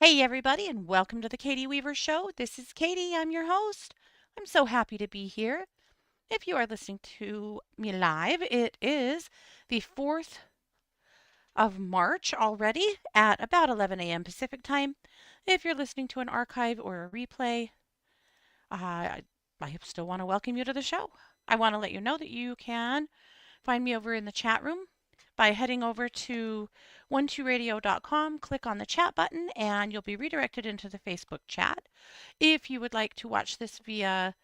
Hey, everybody, and welcome to the Katie Weaver Show. This is Katie. I'm your host. I'm so happy to be here. If you are listening to me live, it is the 4th of March already at about 11 a.m. Pacific time. If you're listening to an archive or a replay, I, I still want to welcome you to the show. I want to let you know that you can find me over in the chat room by heading over to 12radio.com, click on the chat button, and you'll be redirected into the Facebook chat. If you would like to watch this via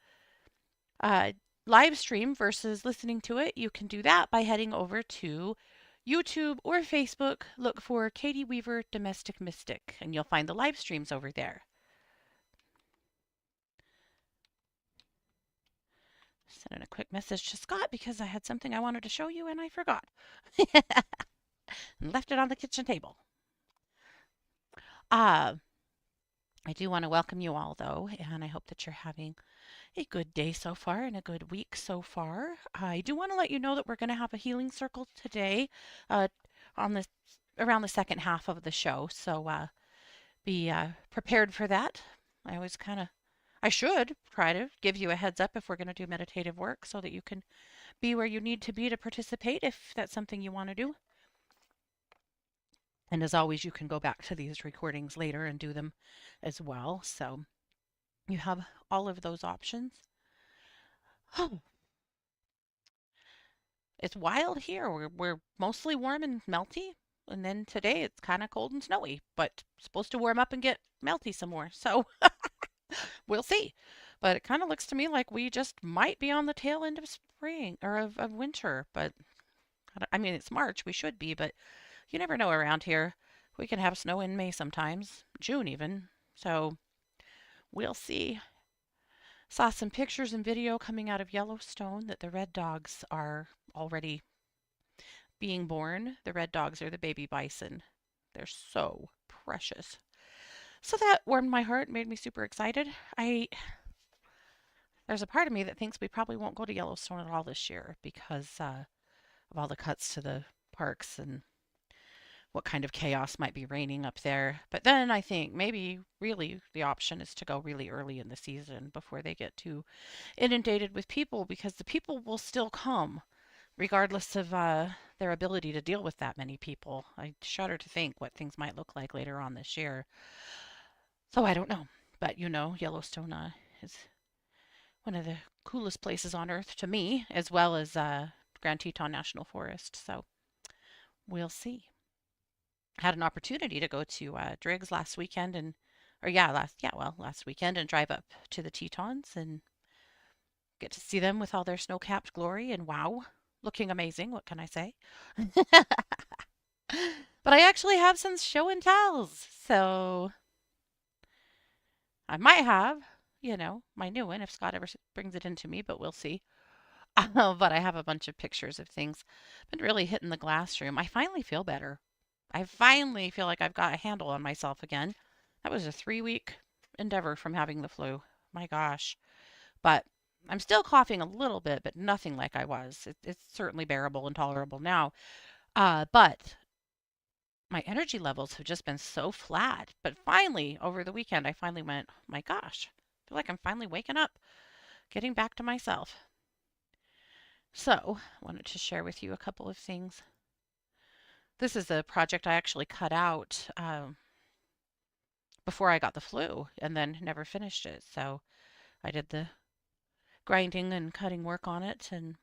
uh, live stream versus listening to it, you can do that by heading over to YouTube or Facebook. Look for Katie Weaver Domestic Mystic, and you'll find the live streams over there. Sending a quick message to Scott because I had something I wanted to show you and I forgot. And left it on the kitchen table. Uh, I do want to welcome you all, though, and I hope that you're having a good day so far and a good week so far. I do want to let you know that we're going to have a healing circle today uh, on the around the second half of the show, so be prepared for that. I always I should try to give you a heads up if we're going to do meditative work so that you can be where you need to be to participate if that's something you want to do. And as always, you can go back to these recordings later and do them as well. So you have all of those options. Oh, it's wild here. We're mostly warm and melty. And then today it's kind of cold and snowy, but supposed to warm up and get melty some more. So we'll see. But it kind of looks to me like we just might be on the tail end of spring or of winter. But I mean, it's March. We should be, but you never know around here. We can have snow in May sometimes, June even. So we'll see. Saw some pictures and video coming out of Yellowstone that the red dogs are already being born. The red dogs are the baby bison. They're so precious. So that warmed my heart, made me super excited. There's a part of me that thinks we probably won't go to Yellowstone at all this year because of all the cuts to the parks and what kind of chaos might be reigning up there. But then I think maybe really the option is to go really early in the season before they get too inundated with people because the people will still come regardless of their ability to deal with that many people. I shudder to think what things might look like later on this year. So I don't know. But Yellowstone is one of the coolest places on earth to me, as well as Grand Teton National Forest. So we'll see. Had an opportunity to go to Driggs last weekend last weekend and drive up to the Tetons and get to see them with all their snow-capped glory and wow, looking amazing. What can I say? But I actually have some show and tells, so I might have, my new one if Scott ever brings it into me, but we'll see. But I have a bunch of pictures of things. Been really hitting the glass room. I finally feel better. I finally feel like I've got a handle on myself again. That was a 3-week endeavor from having the flu. My gosh. But I'm still coughing a little bit, but nothing like I was. It's certainly bearable and tolerable now. But my energy levels have just been so flat. But finally, over the weekend, I finally went, oh my gosh, I feel like I'm finally waking up, getting back to myself. So, I wanted to share with you a couple of things. This is a project I actually cut out before I got the flu and then never finished it. So I did the grinding and cutting work on it and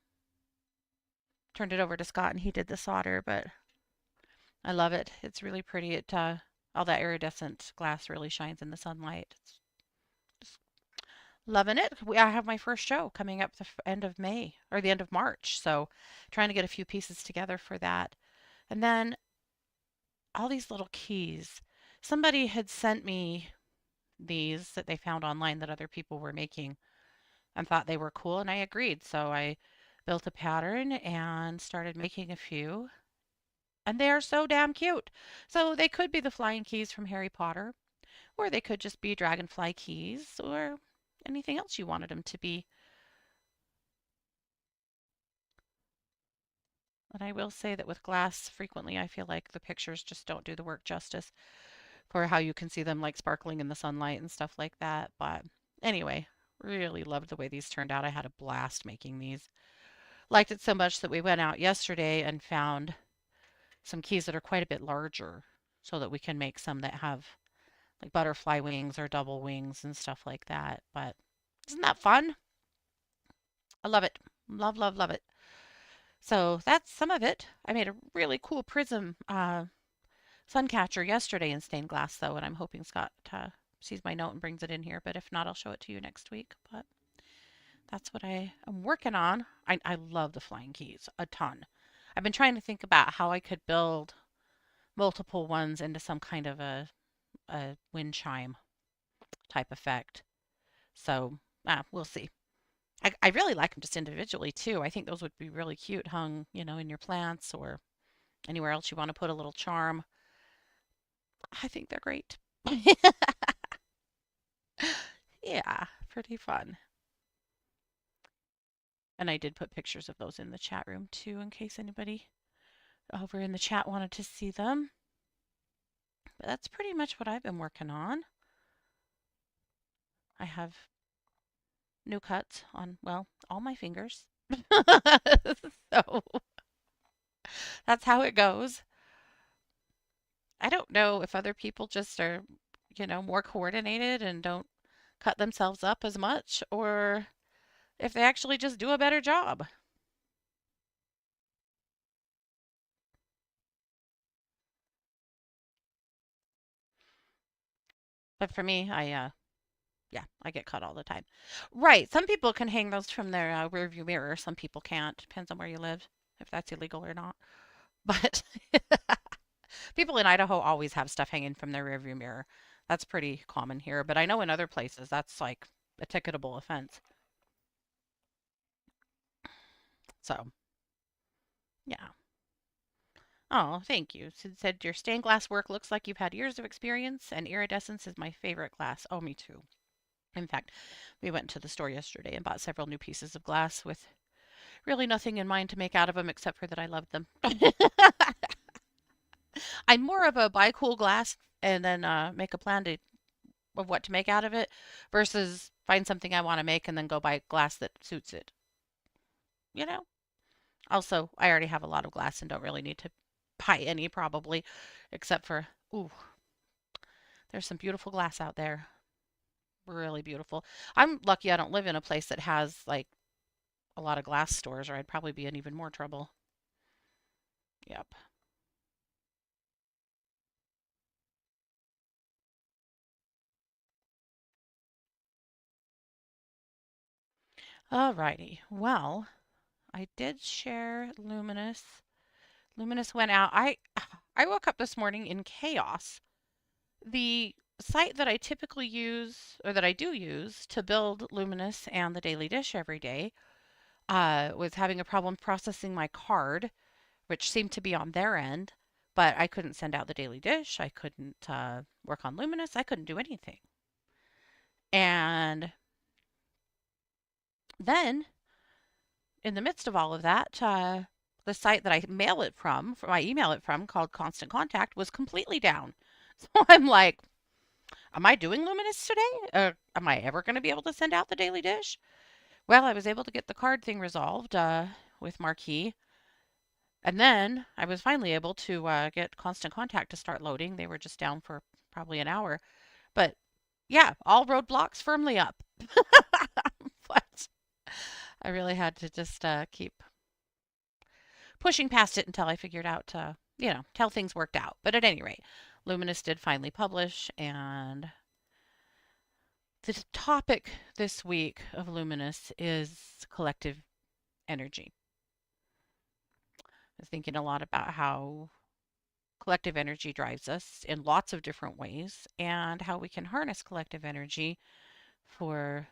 turned it over to Scott and he did the solder, but I love it. It's really pretty. All that iridescent glass really shines in the sunlight. It's just loving it. I have my first show coming up the end of May or the end of March. So trying to get a few pieces together for that. And then all these little keys. Somebody had sent me these that they found online that other people were making and thought they were cool, and I agreed. So I built a pattern and started making a few, and they are so damn cute. So they could be the flying keys from Harry Potter, or they could just be dragonfly keys, or anything else you wanted them to be. And I will say that with glass, frequently I feel like the pictures just don't do the work justice. for how you can see them like sparkling in the sunlight and stuff like that. But anyway, really loved the way these turned out. I had a blast making these. Liked it so much that we went out yesterday and found some keys that are quite a bit larger so that we can make some that have like butterfly wings or double wings and stuff like that. But isn't that fun? I love it. Love, love, love it. So that's some of it. I made a really cool prism sun catcher yesterday in stained glass, though, and I'm hoping Scott sees my note and brings it in here. But if not, I'll show it to you next week. But that's what I am working on. I love the flying keys a ton. I've been trying to think about how I could build multiple ones into some kind of a wind chime type effect. So we'll see. I really like them just individually too. I think those would be really cute hung, in your plants or anywhere else you want to put a little charm. I think they're great. Yeah, pretty fun. And I did put pictures of those in the chat room too, in case anybody over in the chat wanted to see them. But that's pretty much what I've been working on. I have new cuts on, well, all my fingers. So that's how it goes. I don't know if other people just are, more coordinated and don't cut themselves up as much, or if they actually just do a better job. But for me, yeah, I get cut all the time. Right. Some people can hang those from their rearview mirror. Some people can't. Depends on where you live, if that's illegal or not. But people in Idaho always have stuff hanging from their rearview mirror. That's pretty common here. But I know in other places that's like a ticketable offense. So, yeah. Oh, thank you. Sid said your stained glass work looks like you've had years of experience, and iridescence is my favorite glass. Oh, me too. In fact, we went to the store yesterday and bought several new pieces of glass with really nothing in mind to make out of them except for that I loved them. I'm more of a buy cool glass and then make a plan of what to make out of it versus find something I want to make and then go buy glass that suits it. You know? Also, I already have a lot of glass and don't really need to buy any probably, except for, ooh, there's some beautiful glass out there. Really beautiful. I'm lucky I don't live in a place that has like a lot of glass stores, or I'd probably be in even more trouble. Yep. Alrighty. Well, I did share Luminous. Luminous went out. I woke up this morning in chaos. The site that I typically use, or that I do use to build Luminous and the Daily Dish every day, was having a problem processing my card, which seemed to be on their end, but I couldn't send out the Daily Dish. I couldn't work on Luminous. I couldn't do anything. And then, in the midst of all of that, the site that I email it from, called Constant Contact, was completely down. So I'm like, am I doing Luminous today? Am I ever going to be able to send out the Daily Dish? Well, I was able to get the card thing resolved with Marquee. And then I was finally able to get Constant Contact to start loading. They were just down for probably an hour. But yeah, all roadblocks firmly up. But I really had to just keep pushing past it until I figured out, till things worked out. But at any rate, Luminous did finally publish, and the topic this week of Luminous is collective energy. I was thinking a lot about how collective energy drives us in lots of different ways and how we can harness collective energy for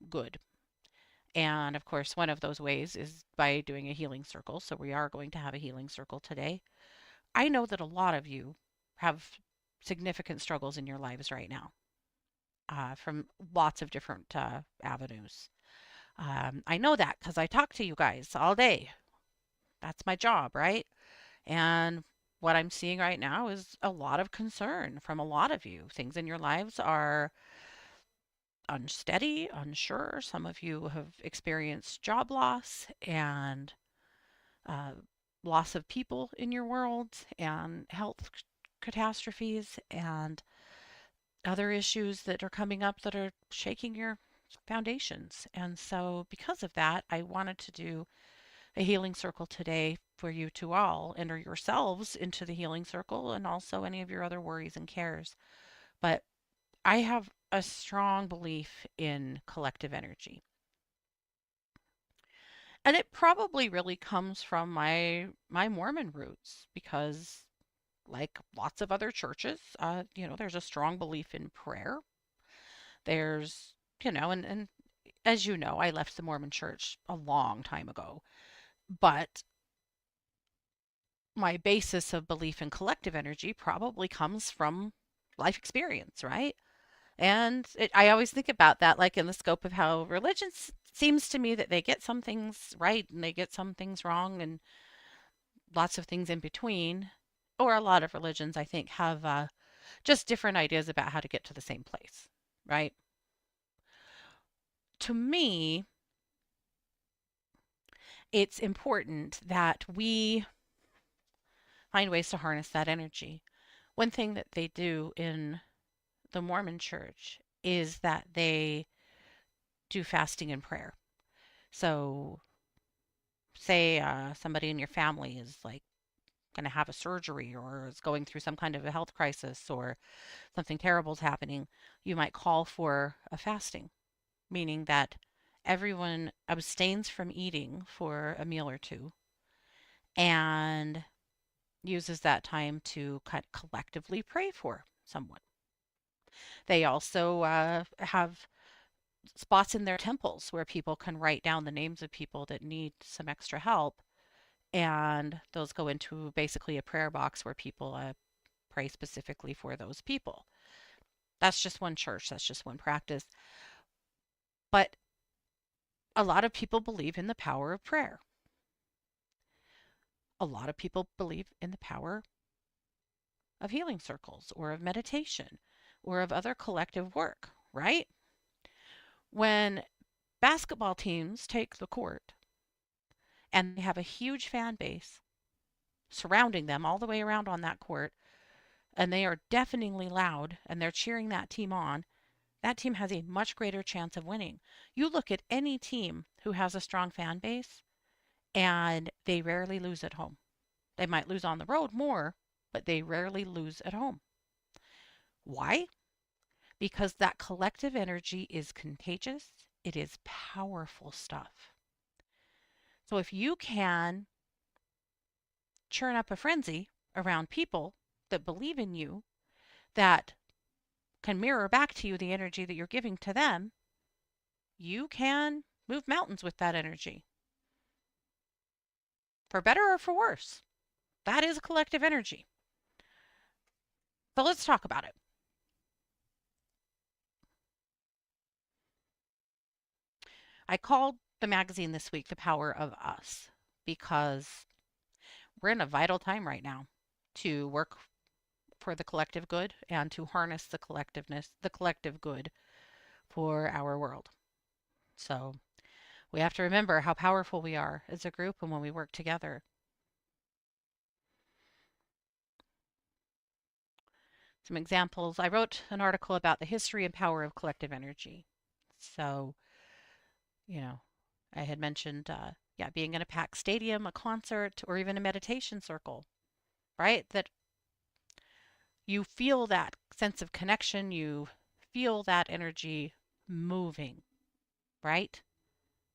good. And of course, one of those ways is by doing a healing circle. So we are going to have a healing circle today. I know that a lot of you have significant struggles in your lives right now from lots of different avenues. I know that because I talk to you guys all day. That's my job, right? And what I'm seeing right now is a lot of concern from a lot of you. Things in your lives are unsteady, unsure. Some of you have experienced job loss and uh, loss of people in your world and health catastrophes and other issues that are coming up that are shaking your foundations. And so, because of that, I wanted to do a healing circle today for you to all enter yourselves into the healing circle and also any of your other worries and cares. But I have a strong belief in collective energy. And it probably really comes from my Mormon roots because like lots of other churches, there's a strong belief in prayer. There's, and as you know, I left the Mormon church a long time ago, but my basis of belief in collective energy probably comes from life experience, right? And I always think about that, like in the scope of how religion seems to me that they get some things right and they get some things wrong and lots of things in between. Or a lot of religions, I think, have just different ideas about how to get to the same place, right? To me, it's important that we find ways to harness that energy. One thing that they do in the Mormon church is that they do fasting and prayer. So, say somebody in your family is like going to have a surgery or is going through some kind of a health crisis or something terrible is happening, you might call for a fasting, meaning that everyone abstains from eating for a meal or two and uses that time to collectively pray for someone. They also have spots in their temples where people can write down the names of people that need some extra help. And those go into basically a prayer box where people pray specifically for those people. That's just one church, that's just one practice. But a lot of people believe in the power of prayer. A lot of people believe in the power of healing circles or of meditation or of other collective work, right? When basketball teams take the court and they have a huge fan base surrounding them all the way around on that court, and they are deafeningly loud and they're cheering that team on, that team has a much greater chance of winning. You look at any team who has a strong fan base, and they rarely lose at home. They might lose on the road more, but they rarely lose at home. Why? Because that collective energy is contagious. It is powerful stuff. So if you can churn up a frenzy around people that believe in you, that can mirror back to you the energy that you're giving to them, you can move mountains with that energy. For better or for worse. That is collective energy. So let's talk about it. I called the magazine this week The Power of Us because we're in a vital time right now to work for the collective good and to harness the collective good for our world. So we have to remember how powerful we are as a group and when we work together. Some examples. I wrote an article about the history and power of collective energy. So, you know, I had mentioned, being in a packed stadium, a concert, or even a meditation circle, right? That you feel that sense of connection, you feel that energy moving, right?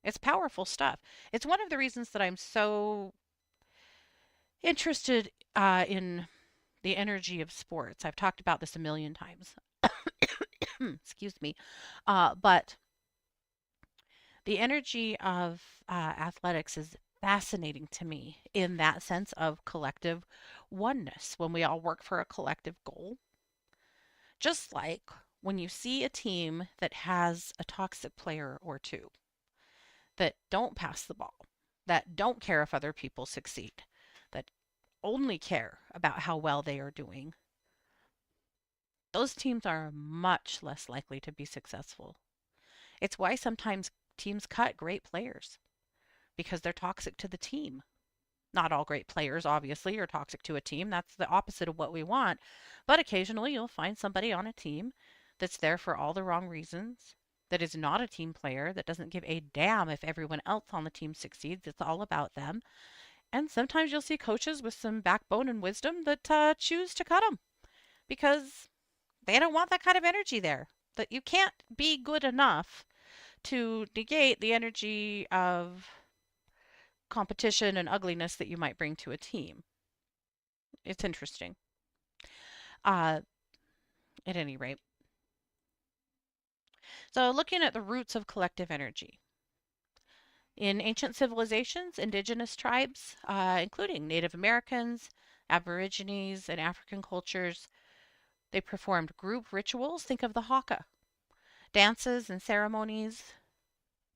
It's powerful stuff. It's one of the reasons that I'm so interested in the energy of sports. I've talked about this a million times. Excuse me. But the energy of athletics is fascinating to me in that sense of collective oneness when we all work for a collective goal. Just like when you see a team that has a toxic player or two that don't pass the ball, that don't care if other people succeed, that only care about how well they are doing, those teams are much less likely to be successful. It's why sometimes teams cut great players because they're toxic to the team. Not all great players, obviously, are toxic to a team. That's the opposite of what we want. But occasionally you'll find somebody on a team that's there for all the wrong reasons, that is not a team player, that doesn't give a damn if everyone else on the team succeeds. It's all about them. And sometimes you'll see coaches with some backbone and wisdom that choose to cut them because they don't want that kind of energy there. That you can't be good enough to negate the energy of competition and ugliness that you might bring to a team. It's interesting. Uh, at any rate, so looking at the roots of collective energy. In ancient civilizations, indigenous tribes, including Native Americans, Aborigines, and African cultures, they performed group rituals. Think of the haka, dances and ceremonies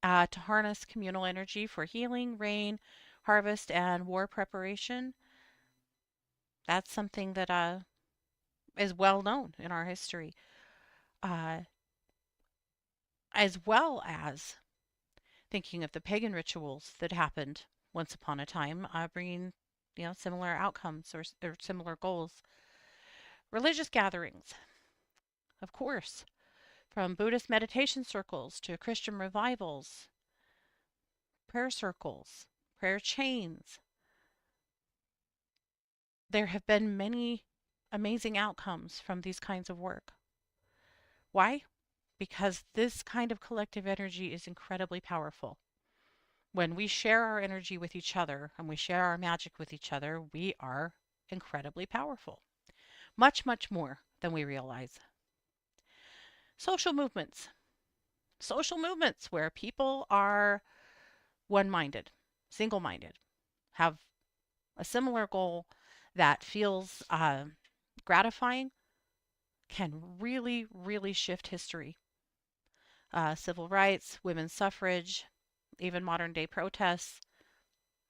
to harness communal energy for healing, rain, harvest, and war preparation. That's something that is well known in our history, uh, as well as thinking of the pagan rituals that happened once upon a time, bringing similar outcomes or similar goals. Religious gatherings, of course, from Buddhist meditation circles to Christian revivals, prayer circles, prayer chains. There have been many amazing outcomes from these kinds of work. Why? Because this kind of collective energy is incredibly powerful. When we share our energy with each other and we share our magic with each other, we are incredibly powerful. Much, much more than we realize. Social movements. Social movements where people are one minded, single minded, have a similar goal that feels gratifying, can really, really shift history. Civil rights, women's suffrage, even modern day protests,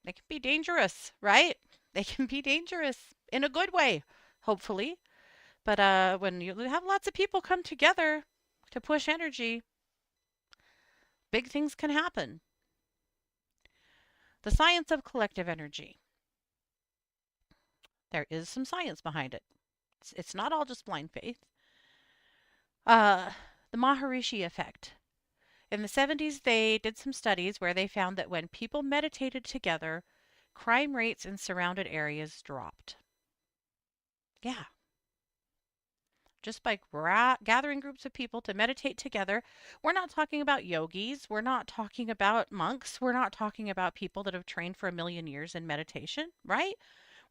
they can be dangerous, right? They can be dangerous in a good way, hopefully. But when you have lots of people come together to push energy, big things can happen. The science of collective energy. There is some science behind it. It's not all just blind faith. Uh, the Maharishi effect. In the 70s, they did some studies where they found that when people meditated together, crime rates in surrounded areas dropped. Yeah, just by gathering groups of people to meditate together. We're not talking about yogis. We're not talking about monks. We're not talking about people that have trained for a million years in meditation, right?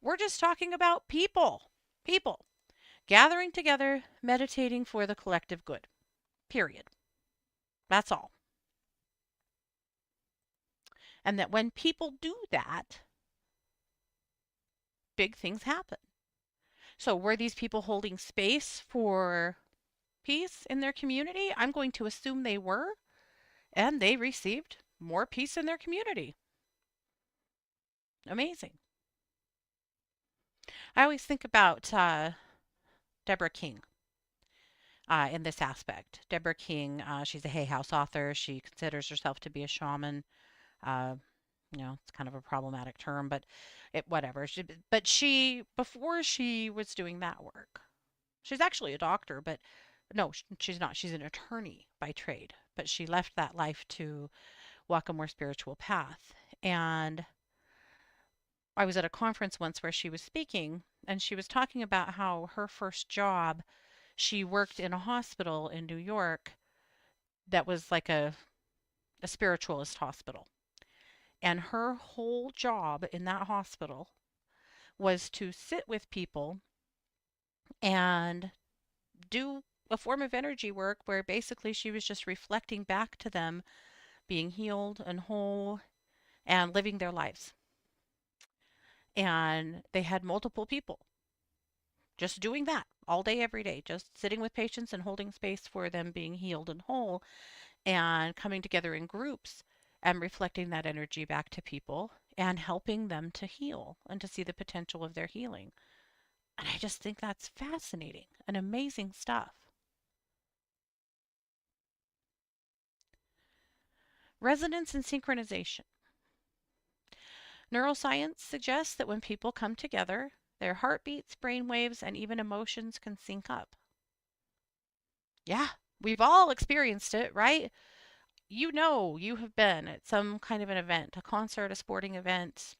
We're just talking about people. People gathering together, meditating for the collective good. Period. That's all. And that when people do that, big things happen. So, were these people holding space for peace in their community? I'm going to assume they were, and they received more peace in their community. Amazing. I always think about Deborah King in this aspect. Deborah King, she's a Hay House author. She considers herself to be a shaman. Uh, it's kind of a problematic term, but whatever. But she, before she was doing that work, she's actually a doctor, but no, she's not. She's an attorney by trade, but she left that life to walk a more spiritual path. And I was at a conference once where she was speaking, and she was talking about how her first job, she worked in a hospital in New York that was like a spiritualist hospital. And her whole job in that hospital was to sit with people and do a form of energy work where basically she was just reflecting back to them being healed and whole and living their lives. And they had multiple people just doing that all day, every day, just sitting with patients and holding space for them being healed and whole and coming together in groups and reflecting that energy back to people. and helping them to heal and to see the potential of their healing. And I just think that's fascinating and amazing stuff. Resonance and synchronization. Neuroscience suggests that when people come together, their heartbeats, brain waves, and even emotions can sync up. Yeah, we've all experienced it, right? You know you have been at some kind of an event, a concert, a sporting event,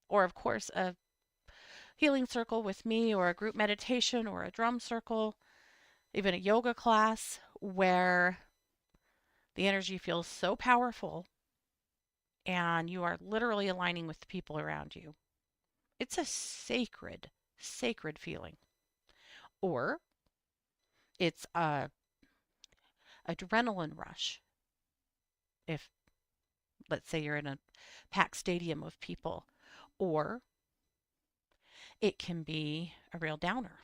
or of course a healing circle with me, or a group meditation, or a drum circle, even a yoga class where the energy feels so powerful and you are literally aligning with the people around you. It's a sacred, sacred feeling. Or it's a adrenaline rush. If, let's say, you're in a packed stadium of people, or it can be a real downer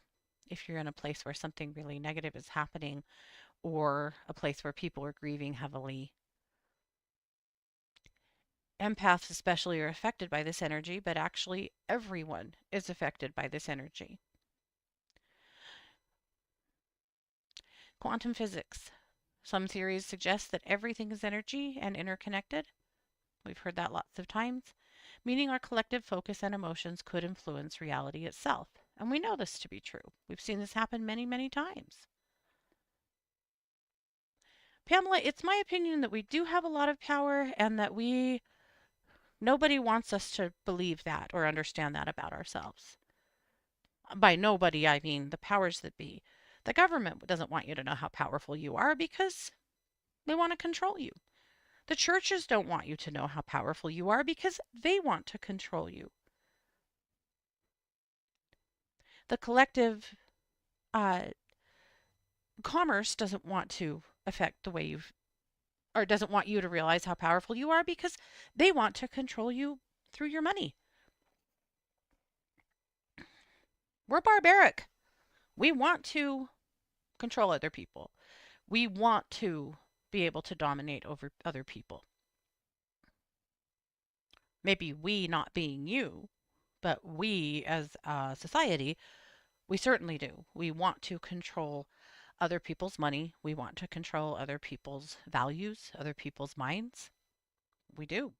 if you're in a place where something really negative is happening, or a place where people are grieving heavily. Empaths, especially, are affected by this energy, but actually, everyone is affected by this energy. Quantum physics. Some theories suggest that everything is energy and interconnected. We've heard that lots of times, meaning our collective focus and emotions could influence reality itself. And we know this to be true. We've seen this happen many, many times. Pamela, it's my opinion that we do have a lot of power and that nobody wants us to believe that or understand that about ourselves. By nobody, I mean the powers that be. The government doesn't want you to know how powerful you are because they want to control you. The churches don't want you to know how powerful you are because they want to control you. The collective uh, commerce doesn't want to affect the way or doesn't want you to realize how powerful you are because they want to control you through your money. We're barbaric. We want to control other people. We want to be able to dominate over other people. Maybe we not being you, but we as a society, we certainly do. We want to control other people's money. We want to control other people's values, other people's minds. We do.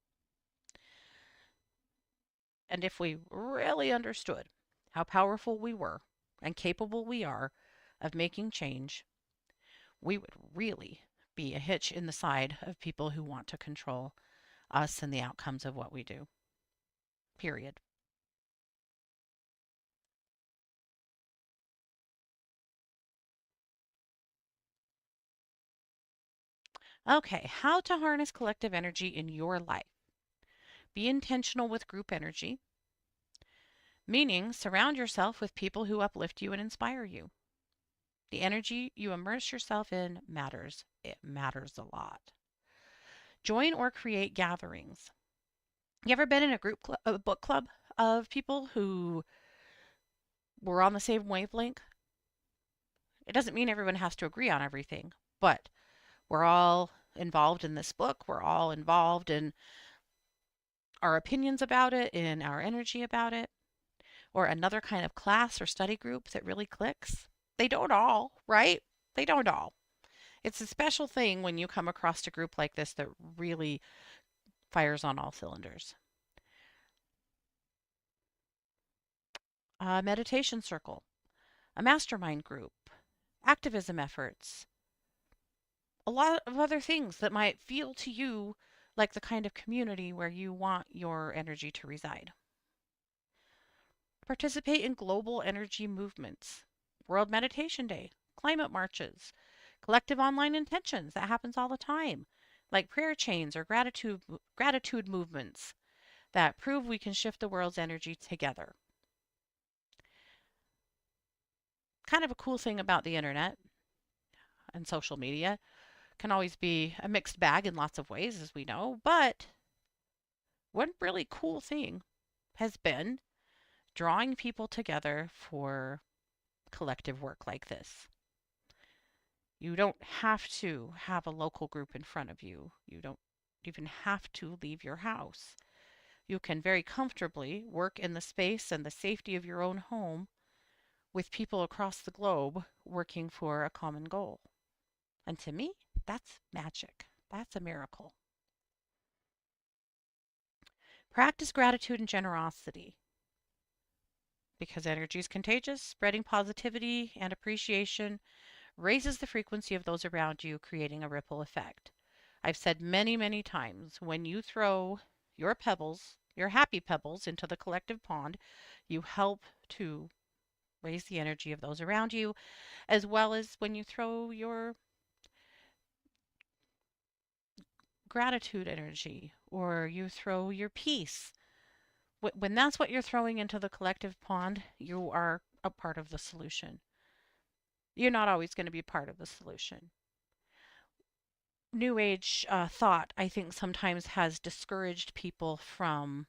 And if we really understood how powerful we were and capable we are of making change, we would really be a hitch in the side of people who want to control us and the outcomes of what we do. Period. Okay, how to harness collective energy in your life. Be intentional with group energy, meaning surround yourself with people who uplift you and inspire you. The energy you immerse yourself in matters. It matters a lot. Join or create gatherings. You ever been in a book club of people who were on the same wavelength? It doesn't mean everyone has to agree on everything, but we're all involved in this book. We're all involved in our opinions about it, in our energy about it, or another kind of class or study group that really clicks. They don't all, right? They don't all. It's a special thing when you come across a group like this that really fires on all cylinders. A meditation circle, a mastermind group, activism efforts, a lot of other things that might feel to you like the kind of community where you want your energy to reside. Participate in global energy movements, World Meditation Day, climate marches, collective online intentions. That happens all the time, like prayer chains or gratitude movements that prove we can shift the world's energy together. Kind of a cool thing about the internet and social media can always be a mixed bag in lots of ways, as we know, but one really cool thing has been drawing people together for collective work like this. You don't have to have a local group in front of you. You don't even have to leave your house. You can very comfortably work in the space and the safety of your own home with people across the globe working for a common goal. And to me, that's magic. That's a miracle. Practice gratitude and generosity because energy is contagious. Spreading positivity and appreciation raises the frequency of those around you, creating a ripple effect. I've said many, many times when you throw your pebbles, your happy pebbles, into the collective pond, you help to raise the energy of those around you, as well as when you throw your gratitude energy or you throw your peace. When that's what you're throwing into the collective pond, you are a part of the solution. You're not always going to be part of the solution. New Age thought, I think, sometimes has discouraged people from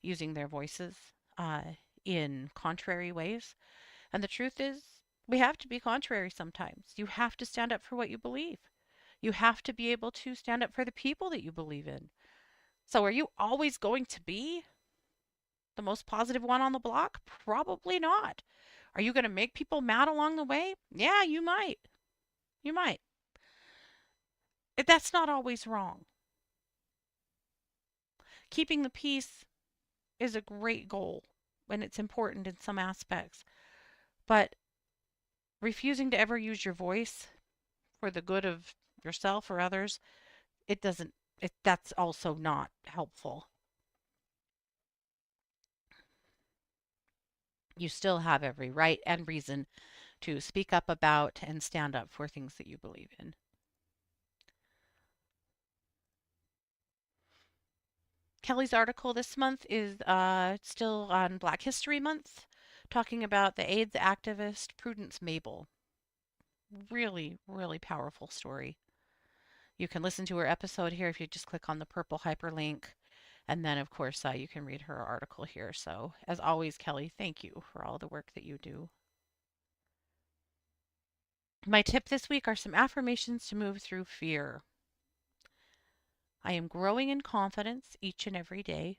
using their voices uh, in contrary ways. And the truth is, we have to be contrary sometimes. You have to stand up for what you believe. You have to be able to stand up for the people that you believe in. So, are you always going to be the most positive one on the block? Probably not. Are you going to make people mad along the way? Yeah, you might. You might. That's not always wrong. Keeping the peace is a great goal and it's important in some aspects. But refusing to ever use your voice for the good of yourself or others, it doesn't, that's also not helpful. You still have every right and reason to speak up about and stand up for things that you believe in. Kelly's article this month is still on Black History Month, talking about the AIDS activist Prudence Mabel. Really, really powerful story. You can listen to her episode here if you just click on the purple hyperlink. And then, of course, you can read her article here. So, as always, Kelly, thank you for all the work that you do. My tip this week are some affirmations to move through fear. I am growing in confidence each and every day.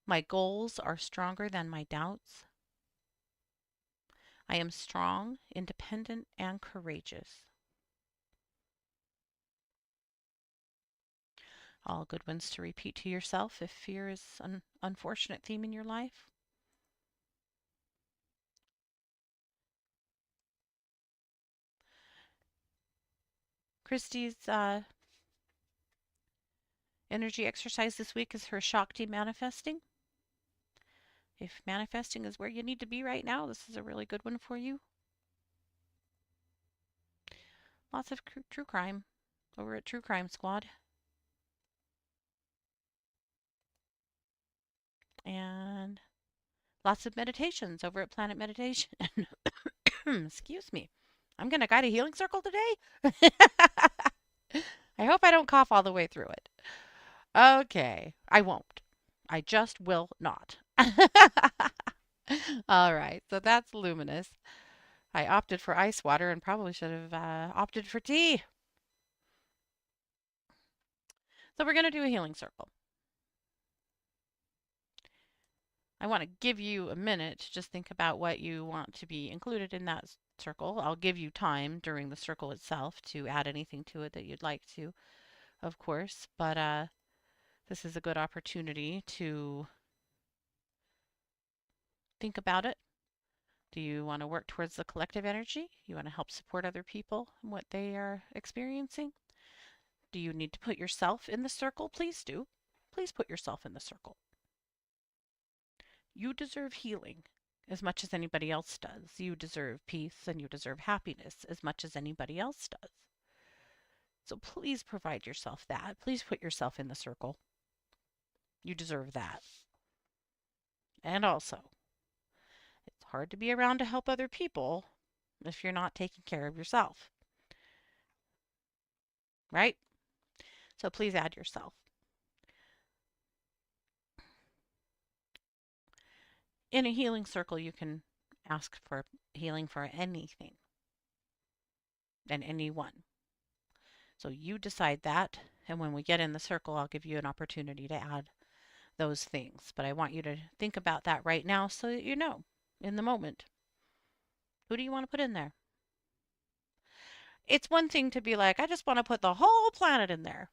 My goals are stronger than my doubts. I am strong, independent, and courageous. All good ones to repeat to yourself if fear is an unfortunate theme in your life. Christy's energy exercise this week is her Shakti manifesting. If manifesting is where you need to be right now, this is a really good one for you. Lots of true crime over at True Crime Squad. And lots of meditations over at Planet Meditation. Excuse me. I'm going to guide a healing circle today. I hope I don't cough all the way through it. Okay, I won't. I just will not. All right, so that's luminous. I opted for ice water and probably should have opted for tea. So we're going to do a healing circle. I want to give you a minute to just think about what you want to be included in that circle. I'll give you time during the circle itself to add anything to it that you'd like to, of course, but this is a good opportunity to think about it. Do you want to work towards the collective energy? You want to help support other people and what they are experiencing? Do you need to put yourself in the circle? Please do. Please put yourself in the circle. You deserve healing as much as anybody else does. You deserve peace and you deserve happiness as much as anybody else does. So please provide yourself that. Please put yourself in the circle. You deserve that. And also, it's hard to be around to help other people if you're not taking care of yourself. Right? So please add yourself. In a healing circle, you can ask for healing for anything and anyone. So you decide that. And when we get in the circle, I'll give you an opportunity to add those things. But I want you to think about that right now so that you know in the moment. Who do you want to put in there? It's one thing to be like, I just want to put the whole planet in there.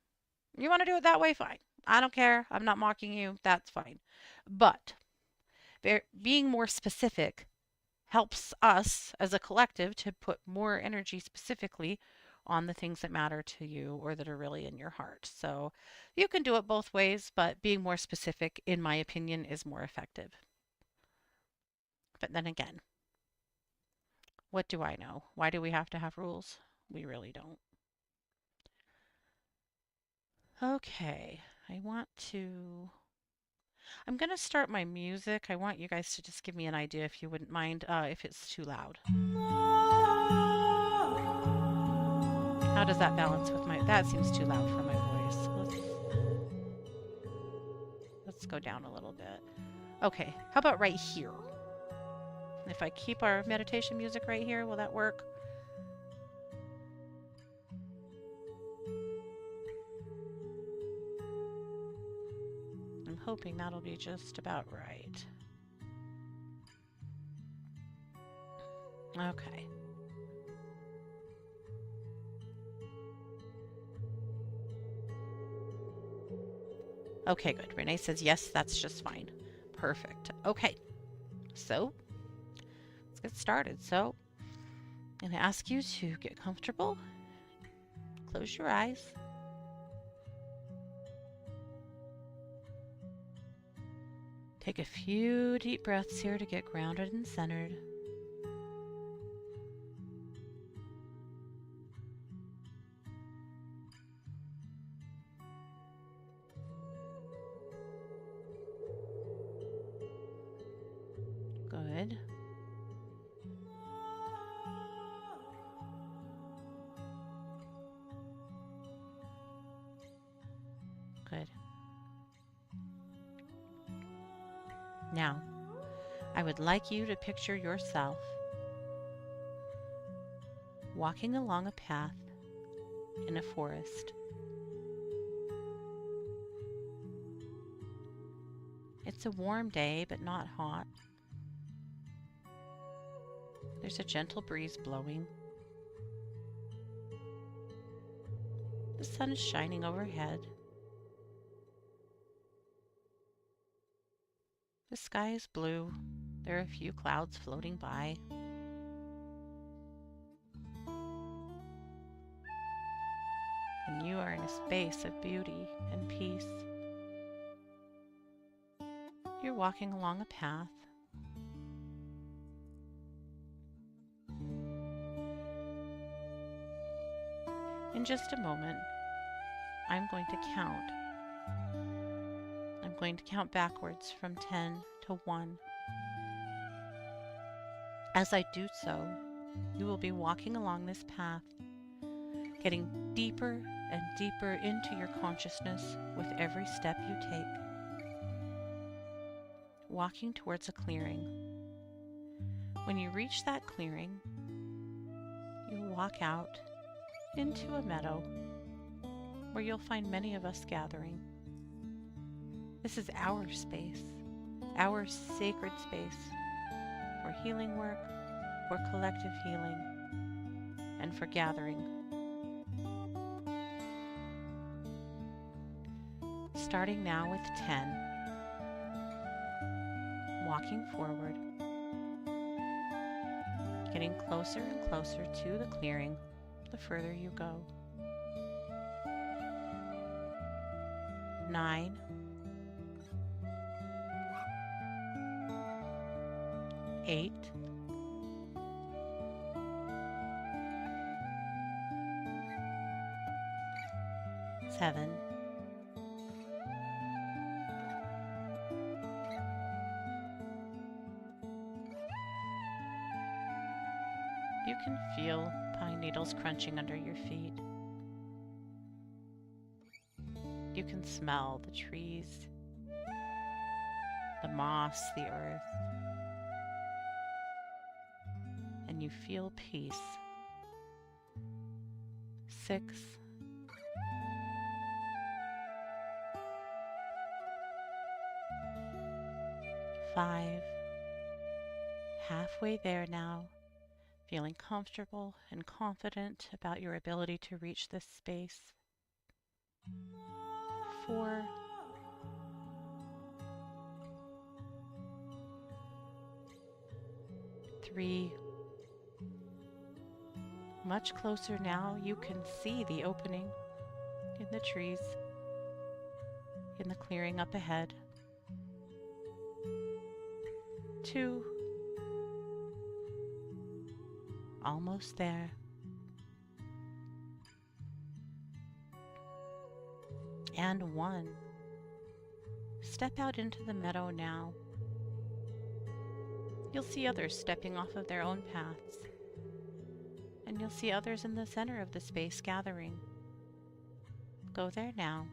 You want to do it that way? Fine. I don't care. I'm not mocking you. That's fine. But being more specific helps us as a collective to put more energy specifically on the things that matter to you or that are really in your heart. So you can do it both ways, but being more specific, in my opinion, is more effective. But then again, what do I know? Why do we have to have rules? We really don't. Okay, I'm going to start my music. I want you guys to just give me an idea, if you wouldn't mind, if it's too loud. How does that balance with that seems too loud for my voice. Let's go down a little bit. Okay, how about right here? If I keep our meditation music right here, will that work? I'm hoping that'll be just about right. Okay. Okay, good. Renee says yes, that's just fine. Perfect. Okay. So, let's get started. So, I'm going to ask you to get comfortable. Close your eyes. Take a few deep breaths here to get grounded and centered. Good. Good. Now, I would like you to picture yourself walking along a path in a forest. It's a warm day, but not hot. There's a gentle breeze blowing. The sun is shining overhead. The sky is blue. There are a few clouds floating by. And you are in a space of beauty and peace. You're walking along a path. In just a moment, I'm going to count. I'm going to count backwards from 10 to 1. As I do so, you will be walking along this path, getting deeper and deeper into your consciousness with every step you take. Walking towards a clearing. When you reach that clearing, you walk out into a meadow where you'll find many of us gathering. This is our space, our sacred space for healing work, for collective healing, and for gathering. Starting now with 10, walking forward, getting closer and closer to the clearing the further you go. 9, 8, 7, 'You can feel pine needles crunching under your feet. You can smell the trees, the moss, the earth, and you feel peace. 6, 5. Halfway there now, feeling comfortable and confident about your ability to reach this space. 4. 3. Much closer now, you can see the opening in the trees, in the clearing up ahead. 2. Almost there. And 1. Step out into the meadow now. You'll see others stepping off of their own paths, and you'll see others in the center of the space gathering. Go there now.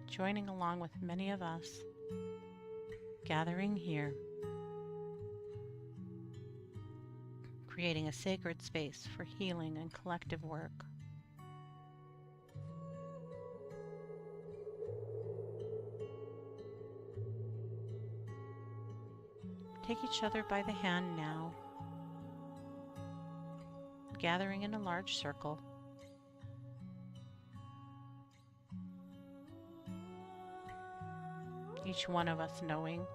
Joining along with many of us, gathering here, creating a sacred space for healing and collective work. Take each other by the hand now, gathering in a large circle. Each one of us knowing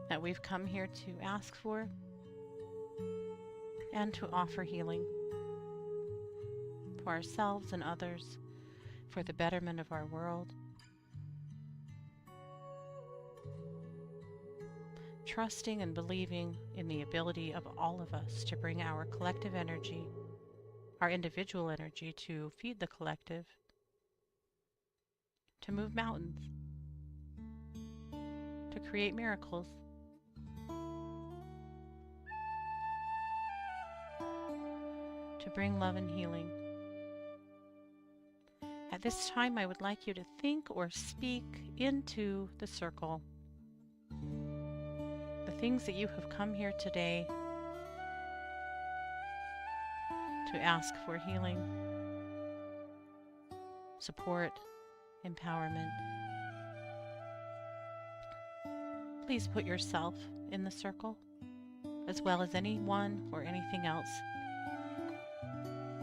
that we've come here to ask for and to offer healing for ourselves and others, for the betterment of our world. Trusting and believing in the ability of all of us to bring our collective energy, our individual energy, to feed the collective, to move mountains, to create miracles, to bring love and healing. At this time, I would like you to think or speak into the circle the things that you have come here today to ask for: healing, support, empowerment. Please put yourself in the circle, as well as anyone or anything else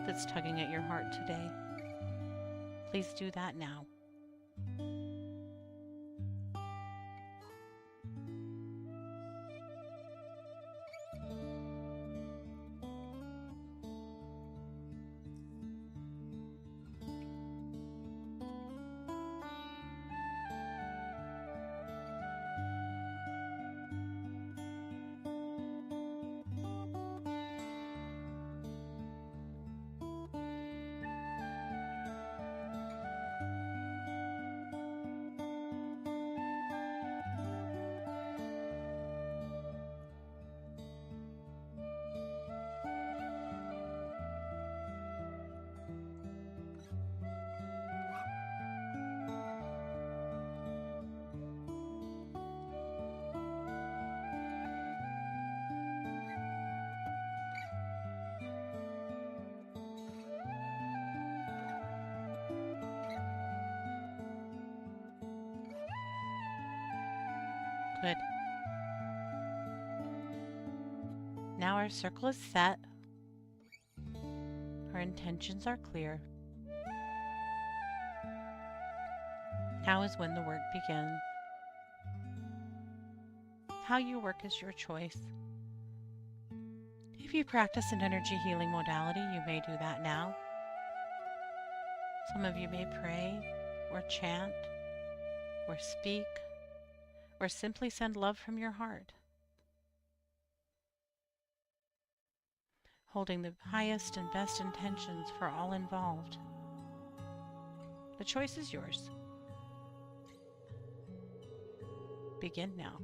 that's tugging at your heart today. Please do that now. Good. Now our circle is set. Our intentions are clear. Now is when the work begins. How you work is your choice. If you practice an energy healing modality, you may do that now. Some of you may pray or chant or speak or simply send love from your heart, holding the highest and best intentions for all involved. The choice is yours. Begin now.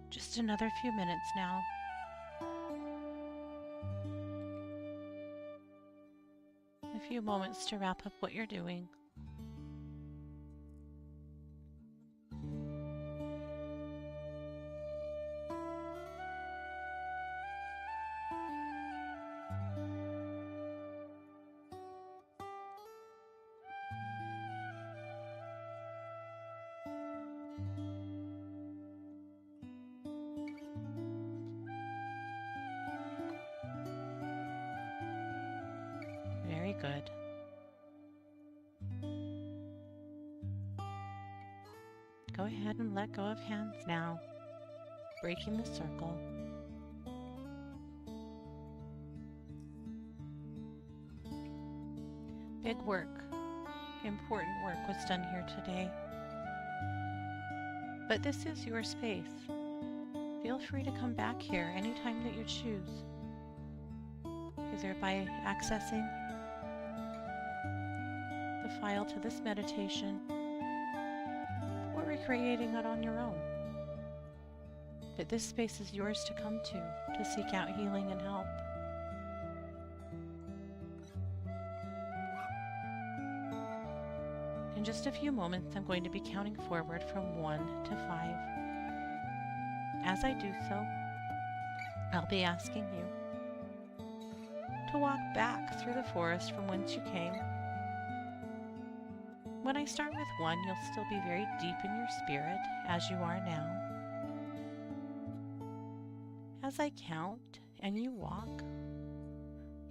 Just another few minutes now. A few moments to wrap up what you're doing. Very good. Go ahead and let go of hands now, breaking the circle. Big work, important work was done here today. But this is your space. Feel free to come back here anytime that you choose, either by accessing the file to this meditation or recreating it on your own. But this space is yours to come to seek out healing and help. In just a few moments, I'm going to be counting forward from 1 to 5. As I do so, I'll be asking you to walk back through the forest from whence you came. When I start with 1, you'll still be very deep in your spirit, as you are now. As I count and you walk,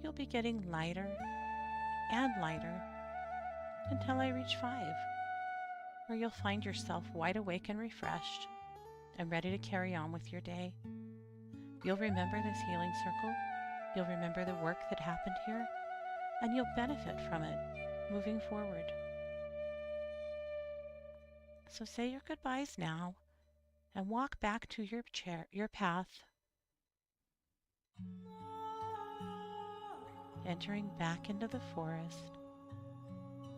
you'll be getting lighter and lighter until I reach 5, where you'll find yourself wide awake and refreshed and ready to carry on with your day. You'll remember this healing circle, you'll remember the work that happened here, and you'll benefit from it moving forward. So say your goodbyes now and walk back to your path, entering back into the forest,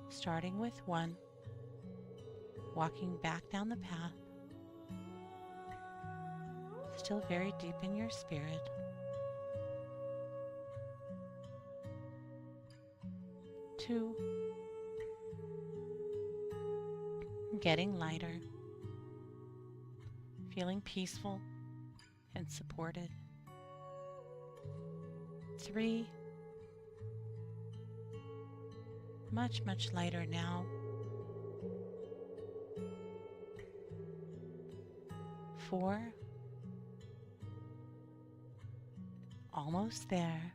starting with 1, walking back down the path, still very deep in your spirit. 2, getting lighter, feeling peaceful and supported. 3, much, much lighter now. 4, almost there.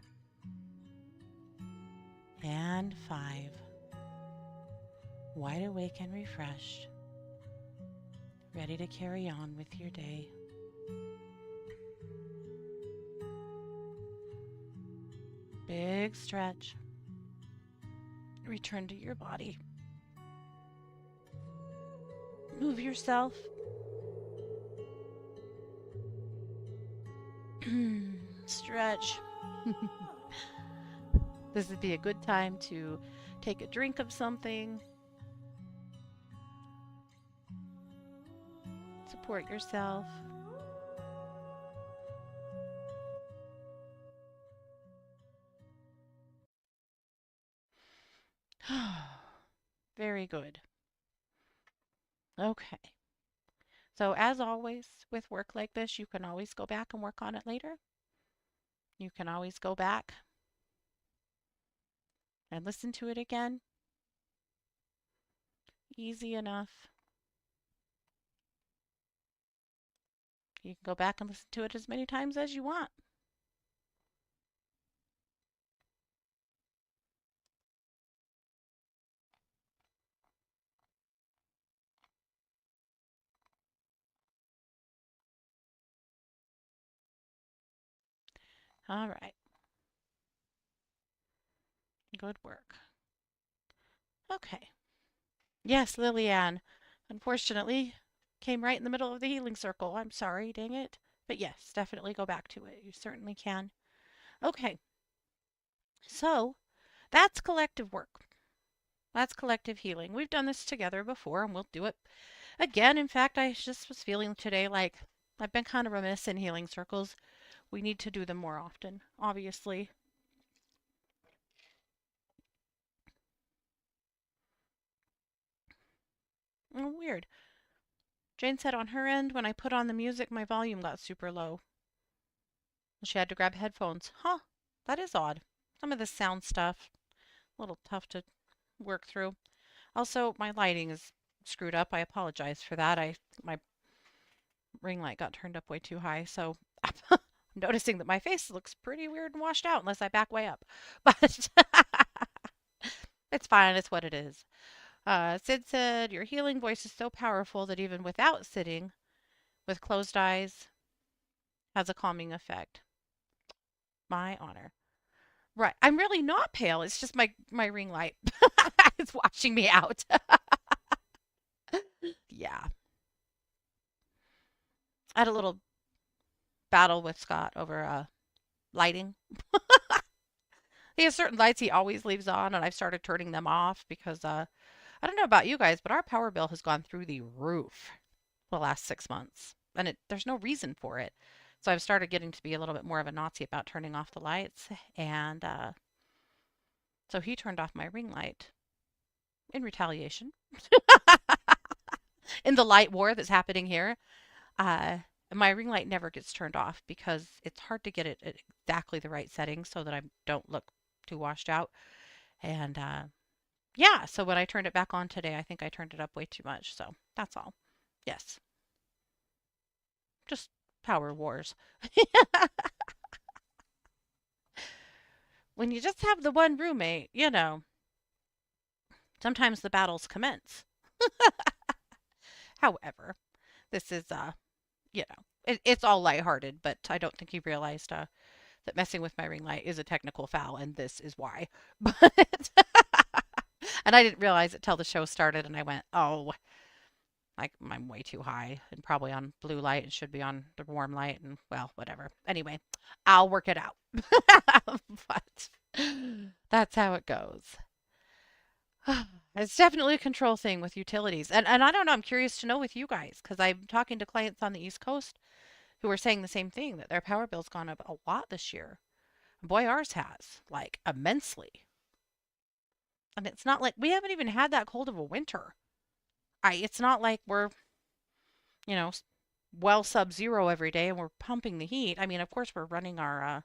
And 5, wide awake and refreshed, ready to carry on with your day. Big stretch. Return to your body. Move yourself. Stretch. This would be a good time to take a drink of something. Support yourself. Very good. Okay. So as always, with work like this, you can always go back and work on it later. You can always go back and listen to it again. Easy enough. You can go back and listen to it as many times as you want. All right. Good work. Okay. Yes, Lillian. Unfortunately, came right in the middle of the healing circle. I'm sorry, dang it. But yes, definitely go back to it. You certainly can. Okay. So, that's collective work. That's collective healing. We've done this together before and we'll do it again. In fact, I just was feeling today like I've been kind of remiss in healing circles. We need to do them more often, obviously. Oh, weird. Jane said on her end, when I put on the music, my volume got super low. She had to grab headphones. Huh, that is odd. Some of this sound stuff, a little tough to work through. Also, my lighting is screwed up. I apologize for that. My ring light got turned up way too high, so I'm noticing that my face looks pretty weird and washed out unless I back way up. But it's fine. It's what it is. Sid said, your healing voice is so powerful that even without sitting with closed eyes has a calming effect. My honor. Right. I'm really not pale. It's just my ring light. It's washing me out. Yeah. I had a little battle with Scott over lighting. He has certain lights he always leaves on, and I've started turning them off because I don't know about you guys, but our power bill has gone through the roof the last 6 months, and there's no reason for it. So I've started getting to be a little bit more of a Nazi about turning off the lights, and so he turned off my ring light in retaliation in the light war that's happening here. Uh, my ring light never gets turned off because it's hard to get it at exactly the right setting so that I don't look too washed out. And yeah, so when I turned it back on today, I think I turned it up way too much. So that's all. Yes, just power wars. When you just have the one roommate, sometimes the battles commence. However, this is it's all lighthearted, but I don't think he realized that messing with my ring light is a technical foul, and this is why. But and I didn't realize it till the show started, and I went, oh, like I'm way too high and probably on blue light and should be on the warm light, and well, whatever. Anyway, I'll work it out. But that's how it goes. It's definitely a control thing with utilities. And I don't know, I'm curious to know with you guys because I'm talking to clients on the East Coast who are saying the same thing that their power bill's gone up a lot this year. Boy, ours has, like immensely. And it's not like we haven't even had that cold of a winter. It's not like we're, you know, well sub-zero every day and we're pumping the heat. I mean, of course we're running our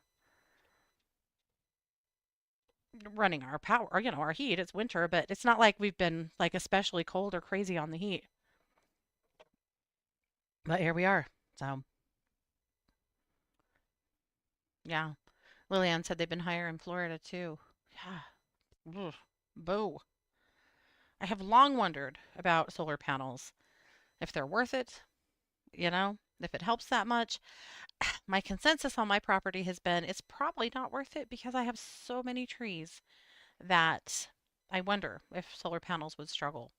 power, or, our heat. It's winter, but it's not like we've been like especially cold or crazy on the heat. But here we are. So, yeah. Lillian said they've been higher in Florida too. Yeah. Ugh. Boo. I have long wondered about solar panels, if they're worth it, if it helps that much. My consensus on my property has been it's probably not worth it because I have so many trees that I wonder if solar panels would struggle.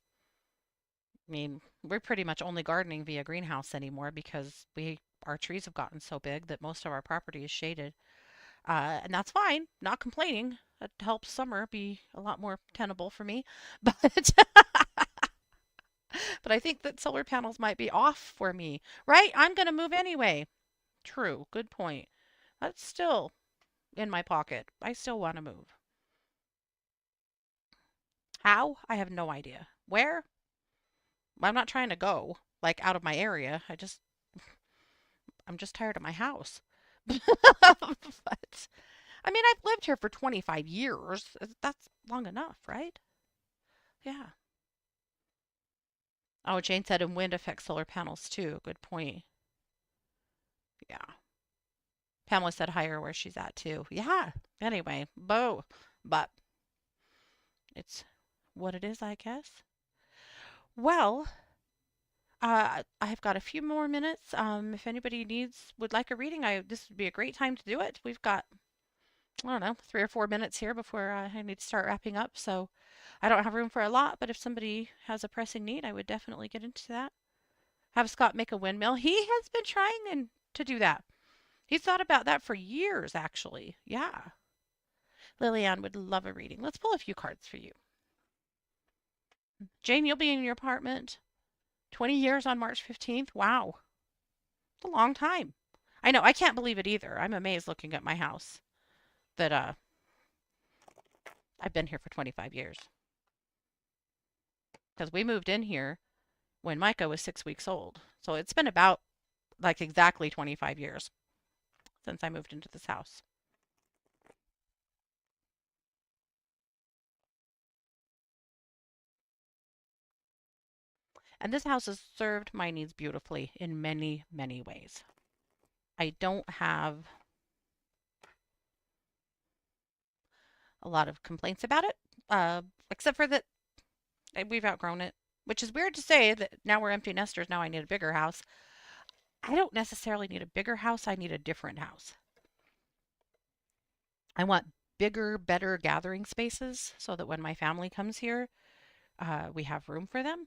I mean, we're pretty much only gardening via greenhouse anymore because our trees have gotten so big that most of our property is shaded. And that's fine, not complaining. It helps summer be a lot more tenable for me. But but I think that solar panels might be off for me, right? I'm going to move anyway. True, good point. That's still in my pocket. I still want to move. How? I have no idea. Where? I'm not trying to go like out of my area. I'm just tired of my house. But I mean, I've lived here for 25 years. That's long enough, right? Yeah. Oh, Jane said, and wind affects solar panels too. Good point. Yeah. Pamela said higher where she's at too. Yeah. Anyway, boo. But it's what it is, I guess. Well, I've got a few more minutes. If anybody would like a reading, this would be a great time to do it. We've got, I don't know, 3 or 4 minutes here before I need to start wrapping up. So I don't have room for a lot, but if somebody has a pressing need, I would definitely get into that. Have Scott make a windmill. He has been trying to do that. He's thought about that for years, actually. Yeah. Lillian would love a reading. Let's pull a few cards for you. Jane, you'll be in your apartment 20 years on March 15th. Wow. It's a long time. I know, I can't believe it either. I'm amazed looking at my house that I've been here for 25 years. Because we moved in here when Micah was 6 weeks old. So it's been about like exactly 25 years since I moved into this house. And this house has served my needs beautifully in many, many ways. I don't have a lot of complaints about it, except for that we've outgrown it, which is weird to say that now we're empty nesters. Now I need a bigger house. I don't necessarily need a bigger house. I need a different house. I want bigger, better gathering spaces so that when my family comes here, we have room for them.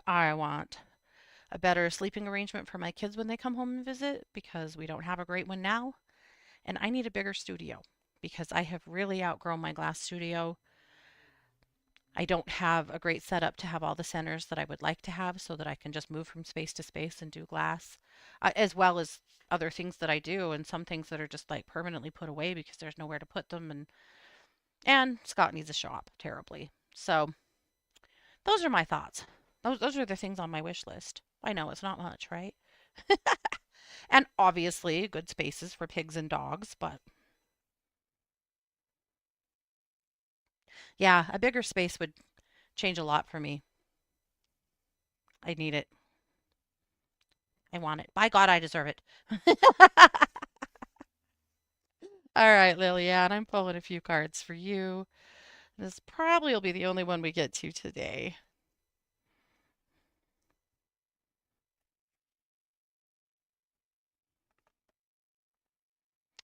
I want a better sleeping arrangement for my kids when they come home and visit because we don't have a great one now. And I need a bigger studio because I have really outgrown my glass studio. I don't have a great setup to have all the centers that I would like to have so that I can just move from space to space and do glass, as well as other things that I do and some things that are just like permanently put away because there's nowhere to put them. And Scott needs a shop terribly. So those are my thoughts. Those are the things on my wish list. I know it's not much, right? And obviously good spaces for pigs and dogs, but yeah, a bigger space would change a lot for me. I need it. I want it. By God, I deserve it. All right, Lillian, I'm pulling a few cards for you. This probably will be the only one we get to today.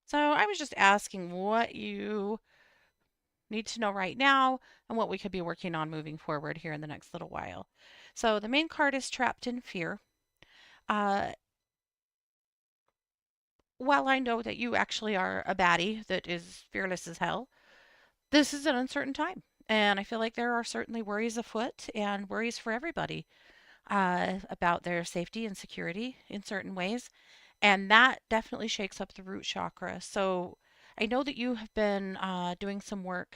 So I was just asking what you need to know right now and what we could be working on moving forward here in the next little while. So the main card is trapped in fear. Uh, while I know that you actually are a baddie that is fearless as hell, this is an uncertain time. And I feel like there are certainly worries afoot and worries for everybody about their safety and security in certain ways. And that definitely shakes up the root chakra. So I know that you have been doing some work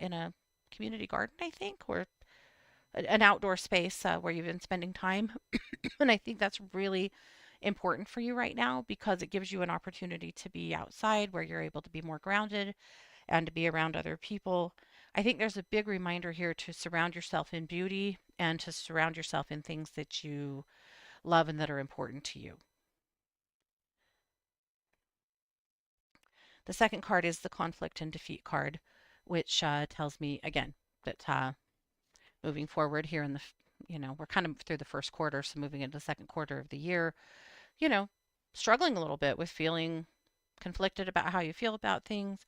in a community garden, I think, or an outdoor space where you've been spending time. And I think that's really important for you right now because it gives you an opportunity to be outside where you're able to be more grounded and to be around other people. I think there's a big reminder here to surround yourself in beauty and to surround yourself in things that you love and that are important to you. The second card is the conflict and defeat card, which tells me again that moving forward here in the, we're kind of through the first quarter, so moving into the second quarter of the year, you know, struggling a little bit with feeling conflicted about how you feel about things,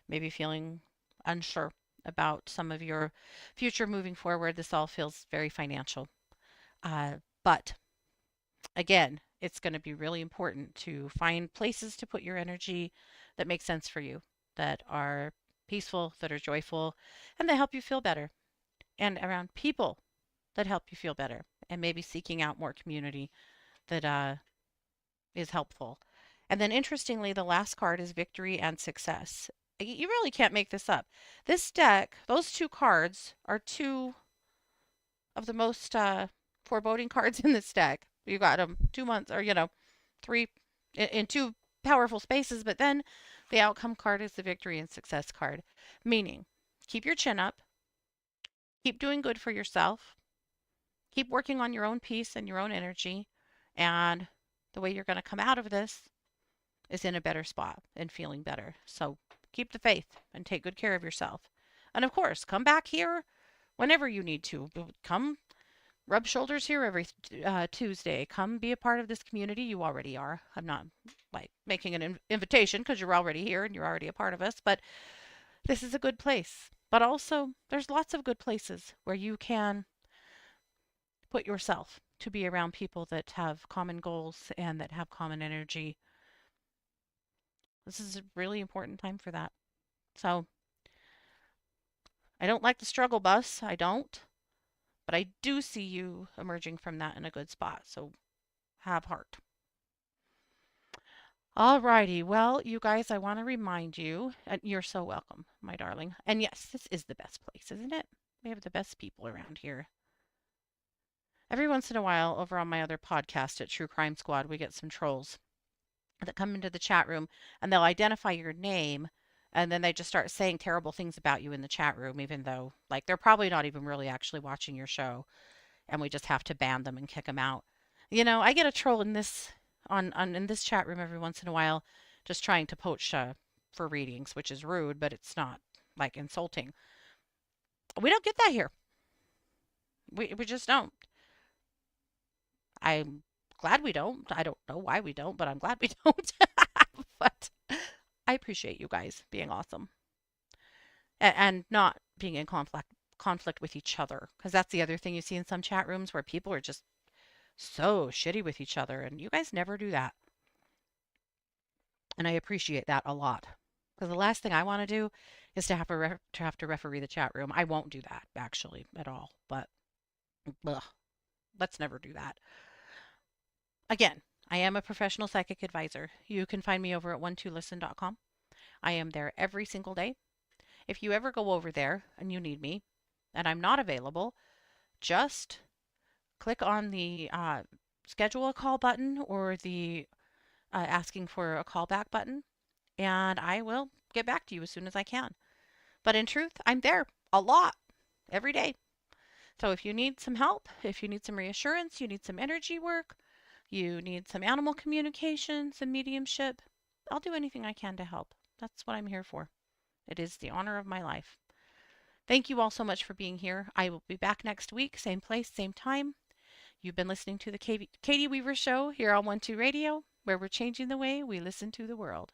maybe feeling unsure about some of your future moving forward. This all feels very financial. But again, it's going to be really important to find places to put your energy that make sense for you, that are peaceful, that are joyful, and that help you feel better, and around people that help you feel better, and maybe seeking out more community that is helpful. And then interestingly, the last card is victory and success. You really can't make this up. This deck, those two cards are two of the most foreboding cards in this deck. You got them 2 months or, three in two powerful spaces, but then the outcome card is the victory and success card, meaning keep your chin up, keep doing good for yourself, keep working on your own peace and your own energy, and the way you're going to come out of this is in a better spot and feeling better. So keep the faith and take good care of yourself. And of course, come back here whenever you need to. Come rub shoulders here every Tuesday. Come be a part of this community. You already are. I'm not like making an invitation because you're already here and you're already a part of us, but this is a good place. But also, there's lots of good places where you can put yourself to be around people that have common goals and that have common energy. This is a really important time for that. So I don't like the struggle bus. I don't. But I do see you emerging from that in a good spot. So have heart. Alrighty. Well, you guys, I want to remind you, and you're so welcome, my darling. And yes, this is the best place, isn't it? We have the best people around here. Every once in a while, over on my other podcast at True Crime Squad, we get some trolls that come into the chat room and they'll identify your name and then they just start saying terrible things about you in the chat room, even though, like, they're probably not even really actually watching your show. And we just have to ban them and kick them out. I get a troll in this on in this chat room every once in a while, just trying to poach for readings, which is rude, but it's not like insulting. We don't get that here. We just don't. I'm glad we don't. I don't know why we don't, but I'm glad we don't. But I appreciate you guys being awesome and not being in conflict with each other, because that's the other thing you see in some chat rooms where people are just so shitty with each other, and you guys never do that. And I appreciate that a lot. Because the last thing I want to do is to have to referee the chat room. I won't do that actually at all. But ugh, let's never do that. Again, I am a professional psychic advisor. You can find me over at 12listen.com. I am there every single day. If you ever go over there and you need me and I'm not available, just click on the schedule a call button or the asking for a callback button, and I will get back to you as soon as I can. But in truth, I'm there a lot every day. So if you need some help, if you need some reassurance, you need some energy work, you need some animal communication, some mediumship, I'll do anything I can to help. That's what I'm here for. It is the honor of my life. Thank you all so much for being here. I will be back next week, same place, same time. You've been listening to the Katie Weaver Show here on 12 Radio, where we're changing the way we listen to the world.